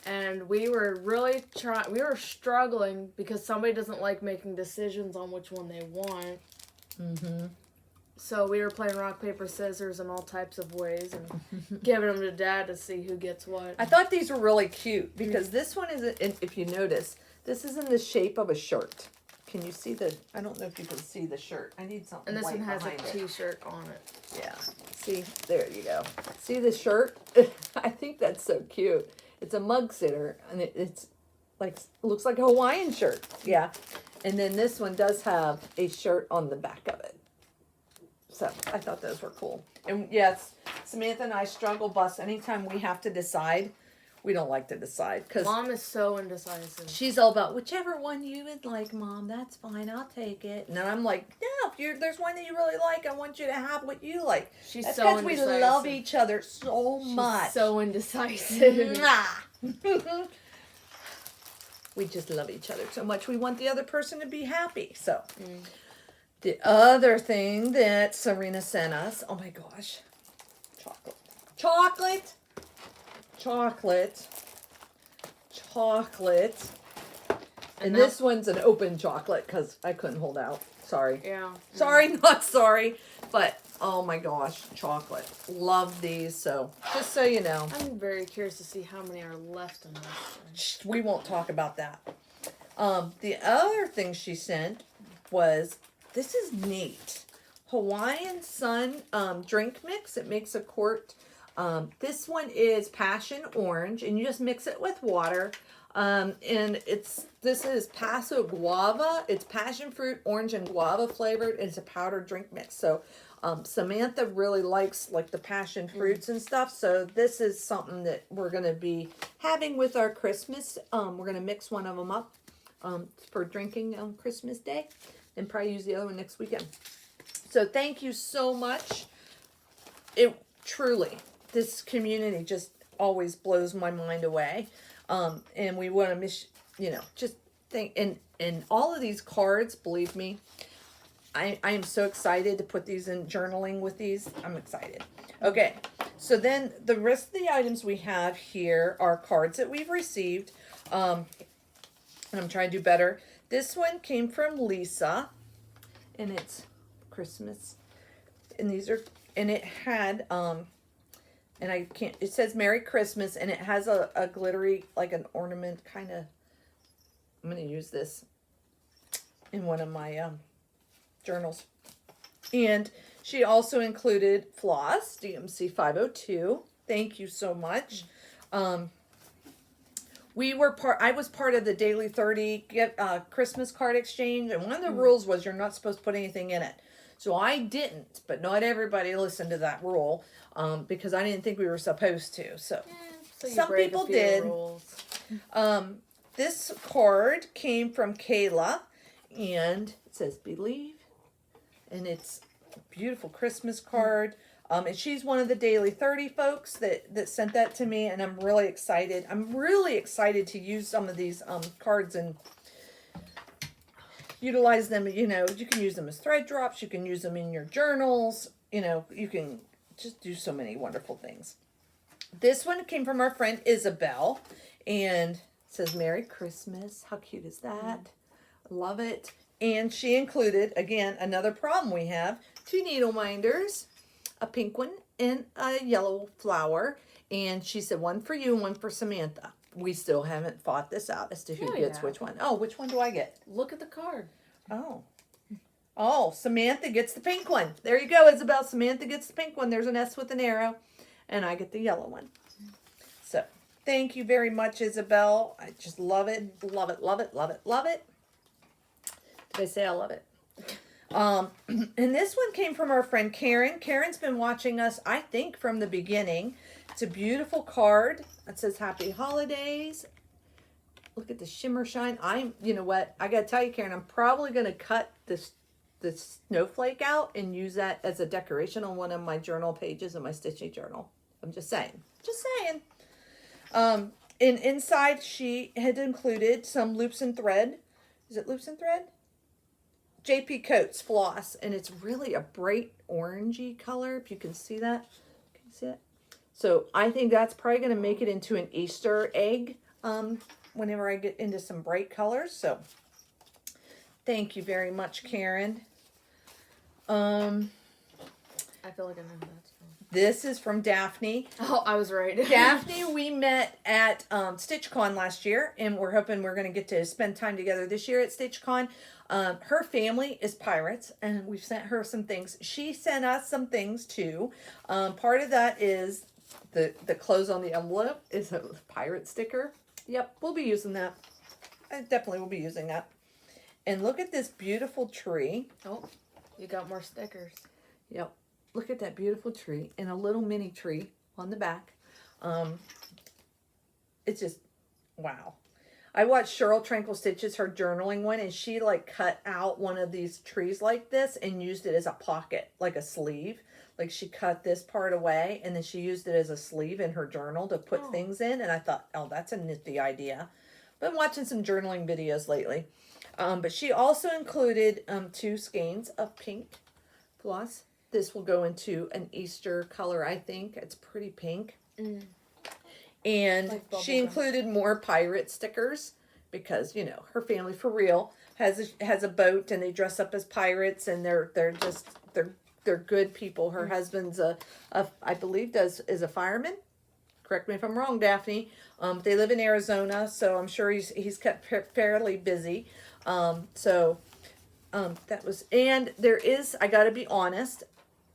And we were really we were struggling because somebody doesn't like making decisions on which one they want. So we were playing rock, paper, scissors in all types of ways and giving them to Dad to see who gets what. I thought these were really cute because this one is, if you notice, this is in the shape of a shirt. Can you see I don't know if you can see the shirt. I need something and this white one has a behind it. t-shirt on it. Yeah. See, there you go. See the shirt? I think that's so cute. It's a mug sitter, and it's like, looks like a Hawaiian shirt. Yeah. And then this one does have a shirt on the back of it. So I thought those were cool. And yes, Samantha and I struggle bus anytime we have to decide. We don't like to decide because Mom is so indecisive. she's all about whichever one you would like, Mom. That's fine. I'll take it. And then I'm like, no, if there's one that you really like, I want you to have what you like. She's That's so because indecisive. we love each other so She's much. so indecisive. Mwah. We just love each other so much. We want the other person to be happy. So the other thing that Serena sent us, oh my gosh, chocolate. And this one's an open chocolate because I couldn't hold out. Sorry. Yeah. Sorry, not sorry. But Oh my gosh, chocolate. Love these. So just so you know. I'm very curious to see how many are left in this. Shh, we won't talk about that. The other thing she sent was, this is neat. Hawaiian Sun drink mix. It makes a quart. This one is passion orange, and you just mix it with water. And this is Paso Guava. It's passion fruit, orange, and guava flavored. It's a powdered drink mix. So Samantha really likes like the passion fruits and stuff. So this is something that we're going to be having with our Christmas. We're going to mix one of them up for drinking on Christmas Day, and probably use the other one next weekend. So thank you so much. It truly, this community just always blows my mind away. And we want to just think, and all of these cards, believe me, I am so excited to put these in journaling with these. I'm excited. Okay, so then the rest of the items we have here are cards that we've received. And I'm trying to do better. This one came from Lisa, and it's Christmas. And these are, and it had, and I can't, it says Merry Christmas, and it has a glittery, like an ornament kind of. I'm going to use this in one of my journals. And she also included floss, DMC 502. Thank you so much. I was part of the Daily 30 Christmas card exchange, and one of the rules was you're not supposed to put anything in it. So I didn't, but not everybody listened to that rule because I didn't think we were supposed to. So some people did. This card came from Kayla, and it says Believe, and it's a beautiful Christmas card. And she's one of the Daily 30 folks that sent that to me, and I'm really excited. I'm really excited to use some of these cards and utilize them. You can use them as thread drops. You can use them in your journals. You can just do so many wonderful things. This one came from our friend Isabel, and it says Merry Christmas. How cute is that? Love it. And she included, again, another problem we have, 2 needle minders, a pink one and a yellow flower. And she said one for you and one for Samantha. We still haven't fought this out as to who gets which one. Oh, which one do I get? Look at the card. Oh, Samantha gets the pink one. There you go, Isabel. Samantha gets the pink one. There's an S with an arrow. And I get the yellow one. So, thank you very much, Isabel. I just love it. Love it, love it, love it, love it. Did I say I love it? And this one came from our friend Karen. Karen's been watching us, I think, from the beginning. It's a beautiful card. It says Happy Holidays. Look at the shimmer shine. You know what? I got to tell you, Karen, I'm probably going to cut this snowflake out and use that as a decoration on one of my journal pages in my Stitchy journal. I'm just saying. Just saying. And inside, she had included some loops and thread. Is it loops and thread? JP Coats floss, and it's really a bright orangey color, if you can see that. Can you see it? So I think that's probably going to make it into an Easter egg whenever I get into some bright colors. So thank you very much, Karen. I feel like I know who that's from. This is from Daphne. Oh, I was right. Daphne, we met at StitchCon last year, and we're hoping we're going to get to spend time together this year at StitchCon. Her family is pirates, and we've sent her some things. She sent us some things, too. Part of that is the close on the envelope is a pirate sticker. Yep, we'll be using that. I definitely will be using that. And look at this beautiful tree. Oh, you got more stickers. Yep. Look at that beautiful tree and a little mini tree on the back. It's just, wow. I watched Cheryl Tranquil Stitches, her journaling one, and she cut out one of these trees like this and used it as a pocket, like a sleeve. Like she cut this part away and then she used it as a sleeve in her journal to put things in. And I thought, oh, that's a nifty idea. Been watching some journaling videos lately. But she also included 2 skeins of pink floss. This will go into an Easter color, I think. It's pretty pink. And she included more pirate stickers because, her family for real has a boat and they dress up as pirates and they're they're good people. Her husband's I believe is a fireman. Correct me if I'm wrong, Daphne. They live in Arizona, so I'm sure he's kept fairly busy. That was, and there is, I got to be honest,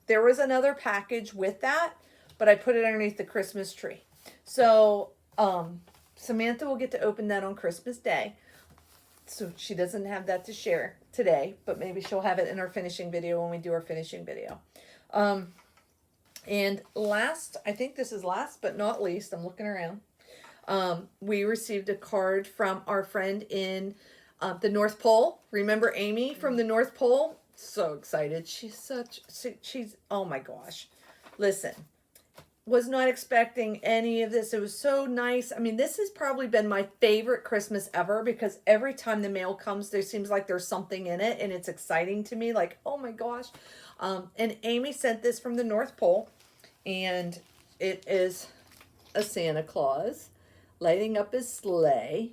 there was another package with that, but I put it underneath the Christmas tree. So Samantha will get to open that on Christmas Day. So she doesn't have that to share today, but maybe she'll have it in our finishing video when we do our finishing video. And last, I think this is last but not least, I'm looking around. We received a card from our friend in the North Pole. Remember Amy from the North Pole? So excited. She's, oh my gosh. Listen, was not expecting any of this. It was so nice. I mean, this has probably been my favorite Christmas ever because every time the mail comes, there seems like there's something in it and it's exciting to me. Like, oh my gosh. And Amy sent this from the North Pole, and it is a Santa Claus lighting up his sleigh.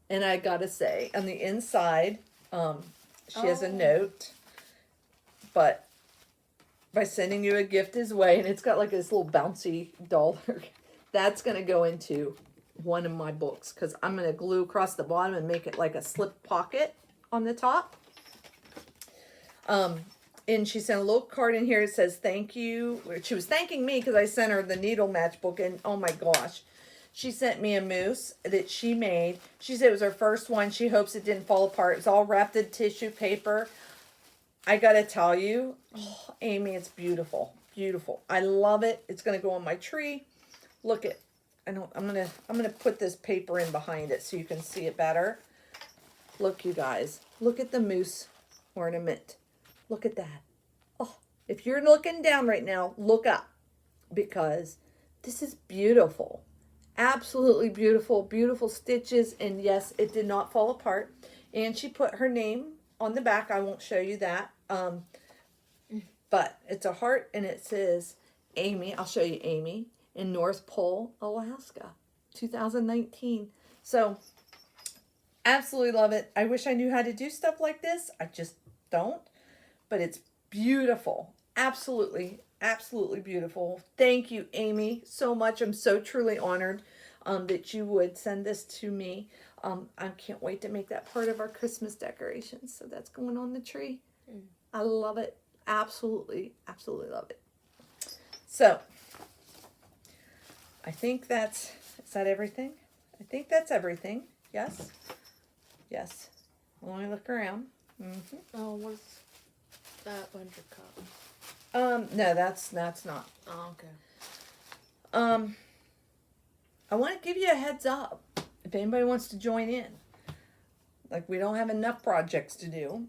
And I gotta say, on the inside, she has a note, but by sending you a gift his way, and it's got like this little bouncy dollar. That's going to go into one of my books because I'm going to glue across the bottom and make it like a slip pocket on the top. And she sent a little card in here. It says, thank you. She was thanking me because I sent her the needle match book, and oh my gosh. She sent me a mousse that she made. She said it was her first one. She hopes it didn't fall apart. It's all wrapped in tissue paper. I gotta tell you, oh, Amy, it's beautiful, beautiful. I love it. It's gonna go on my tree. Look at, I'm gonna put this paper in behind it so you can see it better. Look, you guys, look at the mousse ornament. Look at that. Oh, if you're looking down right now, look up because this is beautiful, absolutely beautiful, beautiful stitches, and yes, it did not fall apart. And she put her name on the back. I won't show you that. But it's a heart and it says Amy. I'll show you Amy in North Pole, Alaska, 2019. So absolutely love it. I wish I knew how to do stuff like this. I just don't. But it's beautiful. Absolutely, absolutely beautiful. Thank you, Amy, so much. I'm so truly honored that you would send this to me. I can't wait to make that part of our Christmas decorations. So that's going on the tree. I love it. Absolutely, absolutely love it. So I think is that everything? I think that's everything. Yes? Yes. Let me look around. Mm-hmm. Oh, what's that bunch of cups? No, that's not. Oh, okay. I want to give you a heads up if anybody wants to join in. Like, we don't have enough projects to do.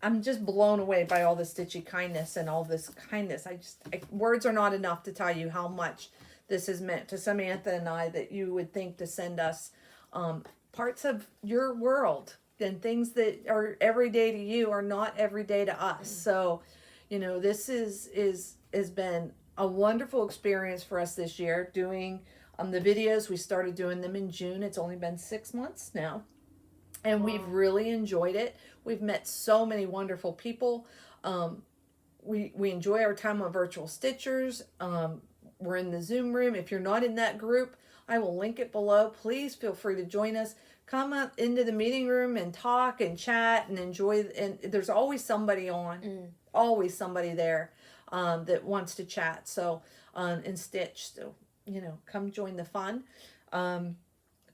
I'm just blown away by all the Stitchy kindness and all this kindness. Words are not enough to tell you how much this has meant to Samantha and I, that you would think to send us parts of your world, and things that are everyday to you are not everyday to us. So, this has been a wonderful experience for us this year doing the videos. We started doing them in June. It's only been 6 months now. And we've really enjoyed it. We've met so many wonderful people. We enjoy our time on Virtual Stitchers. We're in the Zoom room. If you're not in that group, I will link it below. Please feel free to join us. Come up into the meeting room and talk and chat and enjoy. And there's always somebody on, always somebody there that wants to chat. So, and stitch. So, come join the fun.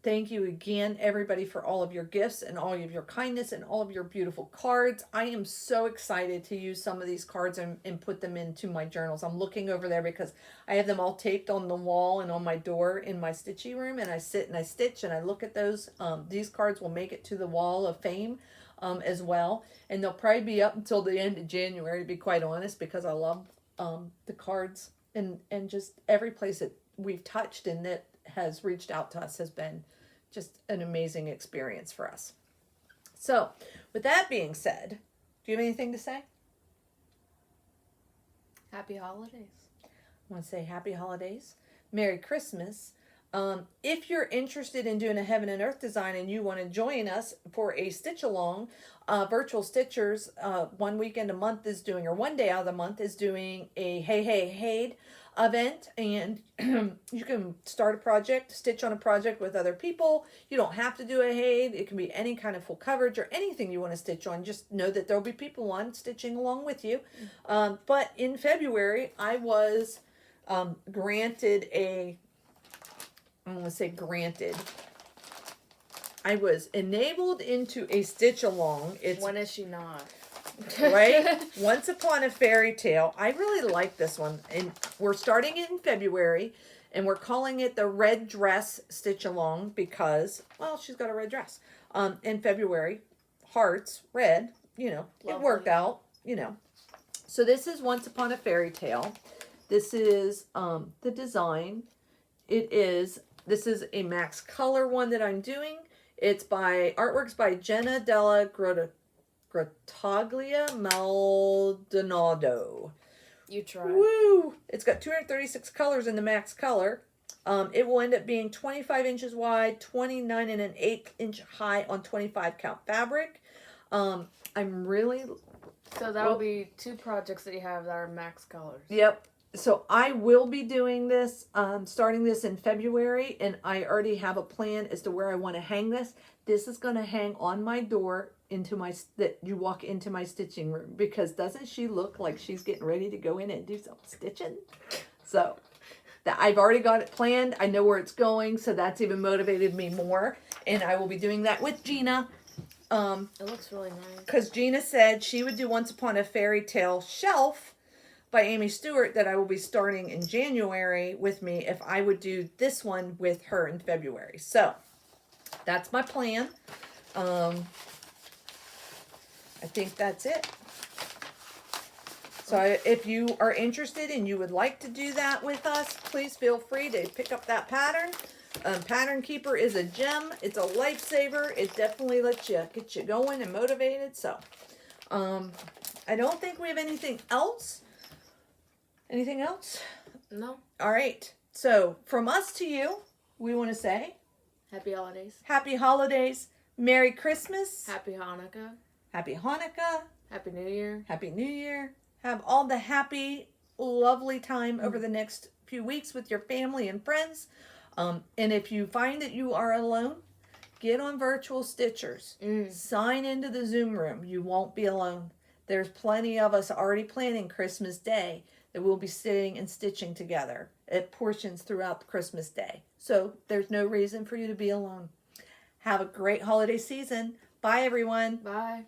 Thank you again, everybody, for all of your gifts and all of your kindness and all of your beautiful cards. I am so excited to use some of these cards and put them into my journals. I'm looking over there because I have them all taped on the wall and on my door in my stitchy room, and I sit and I stitch and I look at those. These cards will make it to the wall of fame as well, and they'll probably be up until the end of January, to be quite honest, because I love the cards, and just every place that we've touched and that has reached out to us has been just an amazing experience for us. So, with that being said, do you have anything to say? Happy holidays. I want to say happy holidays, Merry Christmas. If you're interested in doing a heaven and earth design and you want to join us for a stitch along, Virtual Stitchers, 1 weekend a month is doing, or 1 day out of the month is doing a Hey event, and you can start a project, stitch on a project with other people. You don't have to do a Hey. It can be any kind of full coverage or anything you want to stitch on. Just know that there'll be people on stitching along with you. But in February, I was granted a, I'm going to say granted. I was enabled into a stitch along. It's When is she not? right? Once Upon a Fairy Tale. I really like this one. And we're starting it in February. And we're calling it the Red Dress Stitch Along because, well, she's got a red dress. In February. Hearts, red. You know, Lovely. It worked out. You know. So this is Once Upon a Fairy Tale. This is the design. This is a Max Color one that I'm doing. It's by, artworks by Jenna Della Grottaglia Maldonado. You try. Woo! It's got 236 colors in the Max Color. It will end up being 25 inches wide, 29 and an 1/8 high on 25 count fabric. I'm really... So that will be 2 projects that you have that are max colors. Yep. So I will be doing this, starting this in February, and I already have a plan as to where I want to hang this. This is going to hang on my door that you walk into my stitching room, because doesn't she look like she's getting ready to go in and do some stitching? So I've already got it planned. I know where it's going, so that's even motivated me more, and I will be doing that with Gina. It looks really nice. Because Gina said she would do Once Upon a Fairy Tale shelf by Amy Stewart that I will be starting in January with me if I would do this one with her in February. So that's my plan. I think that's it. So if you are interested and you would like to do that with us, please feel free to pick up that pattern. Pattern Keeper is a gem. It's a lifesaver. It definitely lets you get you going and motivated. So I don't think we have anything else. Anything else? No. All right. So from us to you, we want to say Happy holidays. Happy Holidays, Merry Christmas, Happy Hanukkah. Happy Hanukkah, Happy New Year. Happy New Year. Have all the happy, lovely time over the next few weeks with your family and friends. And if you find that you are alone, get on Virtual Stitchers. Sign into the Zoom room. You won't be alone. There's plenty of us already planning Christmas Day that we'll be sitting and stitching together at portions throughout the Christmas Day. So there's no reason for you to be alone. Have a great holiday season. Bye, everyone. Bye.